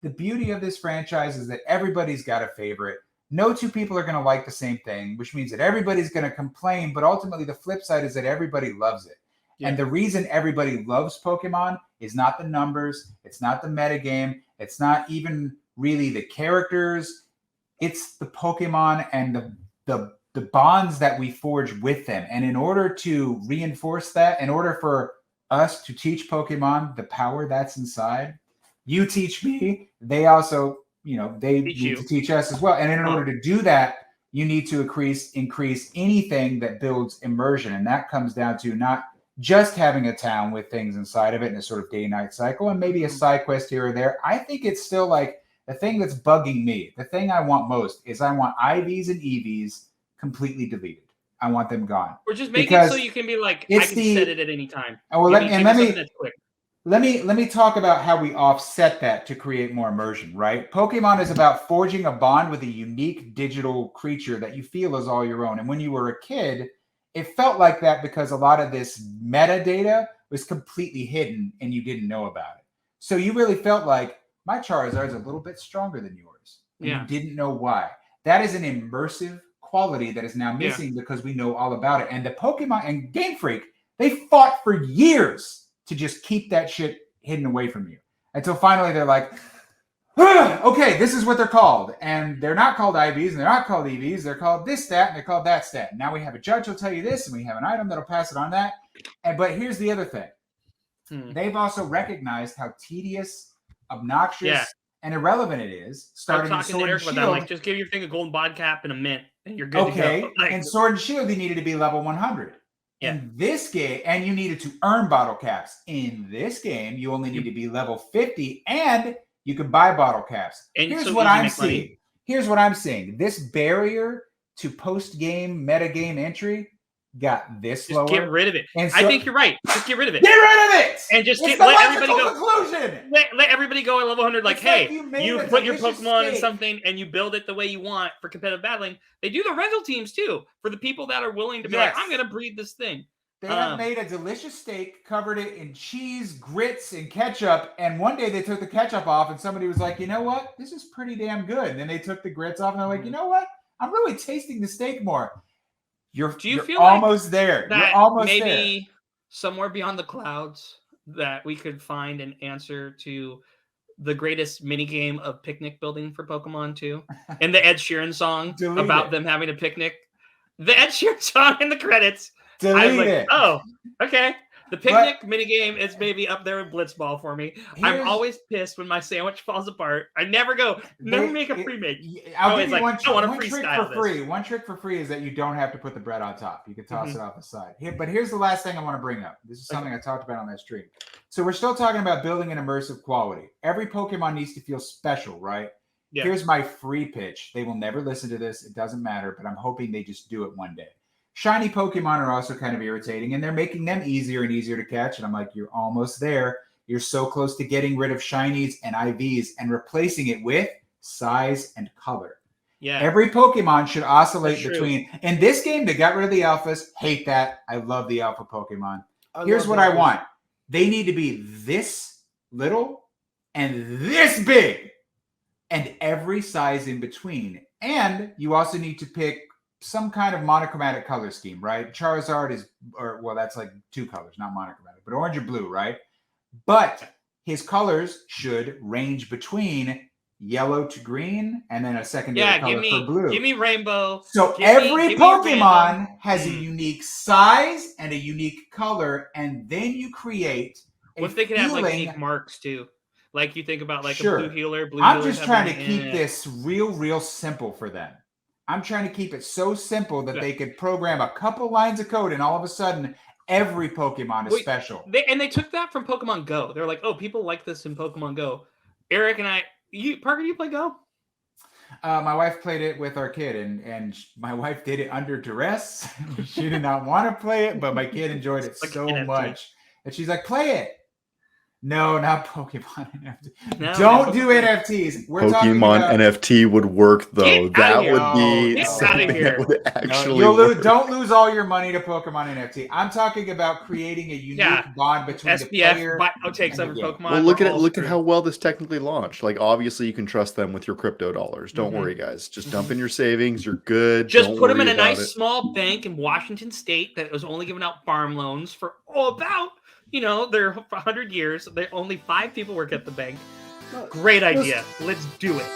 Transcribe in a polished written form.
the beauty of this franchise is that everybody's got a favorite. No two people are going to like the same thing, which means that everybody's going to complain. But ultimately, the flip side is that everybody loves it. Yeah. And the reason everybody loves Pokemon is not the numbers. It's not the metagame. It's not even really the characters. It's the Pokemon and the bonds that we forge with them. And in order to reinforce that, in order for us to teach Pokemon the power that's inside, you teach me, they also, they need to teach us as well. And in order to do that, you need to increase anything that builds immersion. And that comes down to not just having a town with things inside of it in a sort of day-night cycle and maybe a side quest here or there. I think it's still like the thing that's bugging me. The thing I want most is I want IVs and EVs completely deleted. I want them gone. Or just make it so you can be like, I can set it at any time. Oh, well, let me talk about how we offset that to create more immersion, right? Pokemon is about forging a bond with a unique digital creature that you feel is all your own. And when you were a kid, it felt like that because a lot of this metadata was completely hidden and you didn't know about it. So you really felt like my Charizard is a little bit stronger than yours. And you didn't know why. That is an immersive quality that is now missing because we know all about it. And the Pokemon and Game Freak, they fought for years to just keep that shit hidden away from you. Until finally they're like, okay, this is what they're called. And they're not called IVs and they're not called EVs. They're called this stat and they're called that stat. Now we have a judge who'll tell you this and we have an item that'll pass it on that. But here's the other thing. They've also recognized how tedious, obnoxious, and irrelevant it is. Starting with Sword and Shield. Like, just give your thing a golden bod cap and a mint and you're good to go. Like, and Sword and Shield, you needed to be level 100. In this game, and you needed to earn bottle caps. In this game, you only need to be level 50 and you can buy bottle caps. And here's what I'm seeing. Here's what I'm seeing. This barrier to post-game, metagame entry got this lower. Get rid of it. And so, I think you're right. Just get rid of it. Get rid of it! And just let everybody go. Conclusion. Let everybody go at level 100. Like, hey, you put your Pokemon in something and you build it the way you want for competitive battling. They do the rental teams too for the people that are willing to be like, I'm going to breed this thing. They have made a delicious steak, covered it in cheese, grits, and ketchup. And one day they took the ketchup off and somebody was like, you know what? This is pretty damn good. And then they took the grits off and they're like, you know what? I'm really tasting the steak more. You're almost like there. You're almost maybe there. Maybe somewhere beyond the clouds that we could find an answer to the greatest minigame of picnic building for Pokemon 2. And the Ed Sheeran song about them having a picnic. The Ed Sheeran song in the credits. I was like, oh, okay. The picnic minigame is maybe up there with Blitzball for me. I'm always pissed when my sandwich falls apart. I never make a pre-make. I'll give you one trick for free. One trick for free is that you don't have to put the bread on top. You can toss it off the side. But here's the last thing I want to bring up. This is something I talked about on that stream. So we're still talking about building an immersive quality. Every Pokemon needs to feel special, right? Yeah. Here's my free pitch. They will never listen to this. It doesn't matter, but I'm hoping they just do it one day. Shiny Pokemon are also kind of irritating, and they're making them easier and easier to catch. And I'm like, you're almost there. You're so close to getting rid of shinies and IVs and replacing it with size and color. Yeah. Every Pokemon should oscillate between. In this game, they got rid of the alphas. Hate that. I love the alpha Pokemon. Here's what I want. They need to be this little and this big and every size in between. And you also need to pick some kind of monochromatic color scheme, right? Charizard is, that's like two colors, not monochromatic, but orange or blue, right? But his colors should range between yellow to green and then a secondary color for blue. Give me rainbow. So every Pokemon has a unique size and a unique color, and then you create what if they could have like unique marks too? Like you think about like a blue healer, I'm just trying to keep this real simple for them. I'm trying to keep it so simple that they could program a couple lines of code and all of a sudden every Pokemon is special. They took that from Pokemon Go. They're like, oh, people like this in Pokemon Go. Eric and I, Parker, do you play Go? My wife played it with our kid, and my wife did it under duress. She did not want to play it, but my kid enjoyed it so much. And she's like, play it. No, not Pokemon NFT. No, Don't do NFTs. We're talking Pokemon about... NFT would work though. Get outta That here. would be Get something outta here. that would actually No, work. don't lose all your money to Pokemon NFT. I'm talking about creating a unique bond between the player takes and over the game. Pokemon. Well, look at how well this technically launched. Like, obviously, you can trust them with your crypto dollars. Don't worry, guys. Just dump in your savings. You're good. Just Don't put them worry in a about nice it. small bank in Washington State that was only giving out farm loans for about, they're 100 years. Only 5 people work at the bank. Great idea. Let's do it.